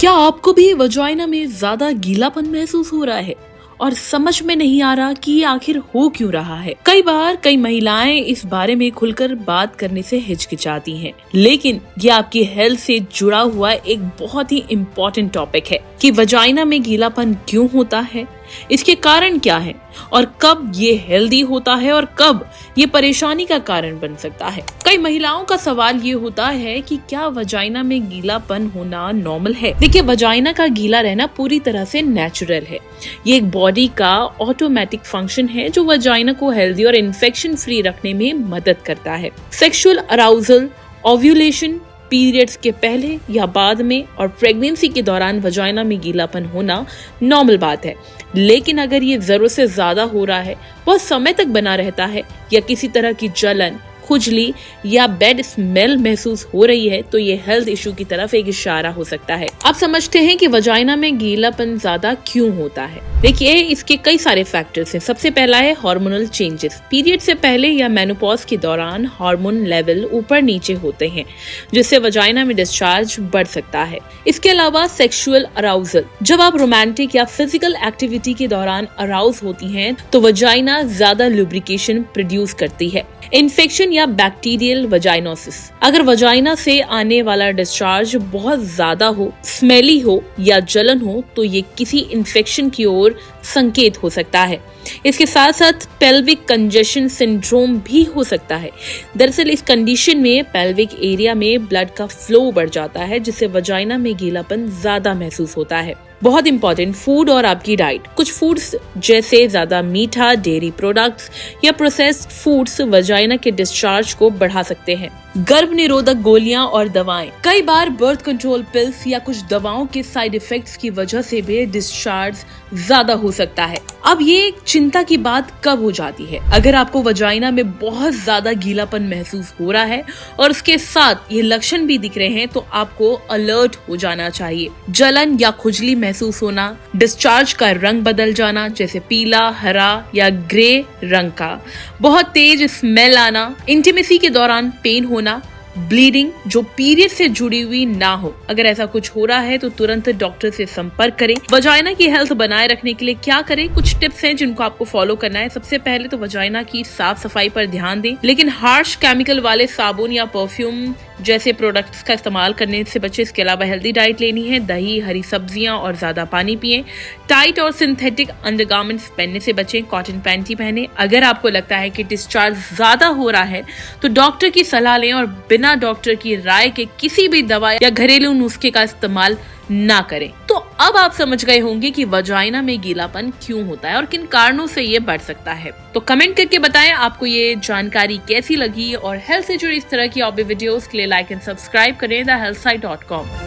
क्या आपको भी वजाइना में ज्यादा गीलापन महसूस हो रहा है और समझ में नहीं आ रहा कि ये आखिर हो क्यों रहा है? कई बार कई महिलाएं इस बारे में खुलकर बात करने से हिचकिचाती हैं, लेकिन ये आपकी हेल्थ से जुड़ा हुआ एक बहुत ही इम्पोर्टेंट टॉपिक है कि वजाइना में गीलापन क्यों होता है, इसके कारण क्या है और कब ये हेल्दी होता है और कब ये परेशानी का कारण बन सकता है। कई महिलाओं का सवाल ये होता है कि क्या वजाइना में गीलापन होना नॉर्मल है? देखिए, वजाइना का गीला रहना पूरी तरह से नेचुरल है। ये एक बॉडी का ऑटोमेटिक फंक्शन है जो वजाइना को हेल्दी और इन्फेक्शन फ्री रखने में मदद करता है। सेक्सुअल अराउजल, ओव्यूलेशन, पीरियड्स के पहले या बाद में और प्रेगनेंसी के दौरान वजाइना में गीलापन होना नॉर्मल बात है, लेकिन अगर ये जरूरत से ज्यादा हो रहा है, बहुत समय तक बना रहता है या किसी तरह की जलन, खुजली या बैड स्मेल महसूस हो रही है, तो ये हेल्थ इशू की तरफ एक इशारा हो सकता है। आप समझते हैं कि वजाइना में गीलापन ज्यादा क्यों होता है? देखिए, इसके कई सारे फैक्टर्स हैं। सबसे पहला है हार्मोनल चेंजेस। पीरियड से पहले या मेनोपॉज के दौरान हार्मोन लेवल ऊपर नीचे होते हैं, जिससे वजाइना में डिस्चार्ज बढ़ सकता है। इसके अलावा सेक्सुअल अराउजल, जब आप रोमांटिक या फिजिकल एक्टिविटी के दौरान अराउज होती हैं, तो वजाइना ज्यादा लुब्रिकेशन प्रोड्यूस करती है। इन्फेक्शन या बैक्टीरियल वजाइनोसिस, अगर वजाइना से आने वाला डिस्चार्ज बहुत ज्यादा हो, स्मेली हो या जलन हो, तो ये किसी इन्फेक्शन की ओर संकेत हो सकता है। इसके साथ साथ पेल्विक कंजेशन सिंड्रोम भी हो सकता है। दरअसल इस कंडीशन में पेल्विक एरिया में ब्लड का फ्लो बढ़ जाता है, जिससे वजाइना में गीलापन ज्यादा महसूस होता है। बहुत इंपॉर्टेंट, फूड और आपकी डाइट। कुछ फूड्स जैसे ज्यादा मीठा, डेयरी प्रोडक्ट्स या प्रोसेस्ड फूड्स वजाइना के डिस्चार्ज को बढ़ा सकते हैं। गर्भ निरोधक गोलियां और दवाएं, कई बार बर्थ कंट्रोल पिल्स या कुछ दवाओं के साइड इफेक्ट्स की वजह से भी डिस्चार्ज ज्यादा हो सकता है। अब ये चिंता की बात कब हो जाती है? अगर आपको वजाइना में बहुत ज्यादा गीलापन महसूस हो रहा है और उसके साथ ये लक्षण भी दिख रहे हैं, तो आपको अलर्ट हो जाना चाहिए। जलन या खुजली महसूस होना, डिस्चार्ज का रंग बदल जाना जैसे पीला, हरा या ग्रे रंग का, बहुत तेज स्मेल आना, इंटीमेसी के दौरान पेन होना, ब्लीडिंग जो पीरियड से जुड़ी हुई ना हो। अगर ऐसा कुछ हो रहा है तो तुरंत डॉक्टर से संपर्क करें। वजाइना की हेल्थ बनाए रखने के लिए क्या करें? कुछ टिप्स हैं जिनको आपको फॉलो करना है। सबसे पहले तो वजाइना की साफ सफाई पर ध्यान दें, लेकिन हार्श केमिकल वाले साबुन या परफ्यूम जैसे प्रोडक्ट्स का इस्तेमाल करने से बचें। इसके अलावा हेल्दी डाइट लेनी है, दही, हरी सब्जियां और ज्यादा पानी पिएं। टाइट और सिंथेटिक अंडरगारमेंट्स पहनने से बचें, कॉटन पैंटी पहने। अगर आपको लगता है कि डिस्चार्ज ज्यादा हो रहा है तो डॉक्टर की सलाह लें और बिना डॉक्टर की राय के किसी भी दवा या घरेलू नुस्खे का इस्तेमाल ना करें। तो अब आप समझ गए होंगे कि वजाइना में गीलापन क्यों होता है और किन कारणों से ये बढ़ सकता है। तो कमेंट करके बताएं आपको ये जानकारी कैसी लगी, और हेल्थ से जुड़ी इस तरह की और भी वीडियोस के लिए लाइक एंड सब्सक्राइब करें thehealthsite.com।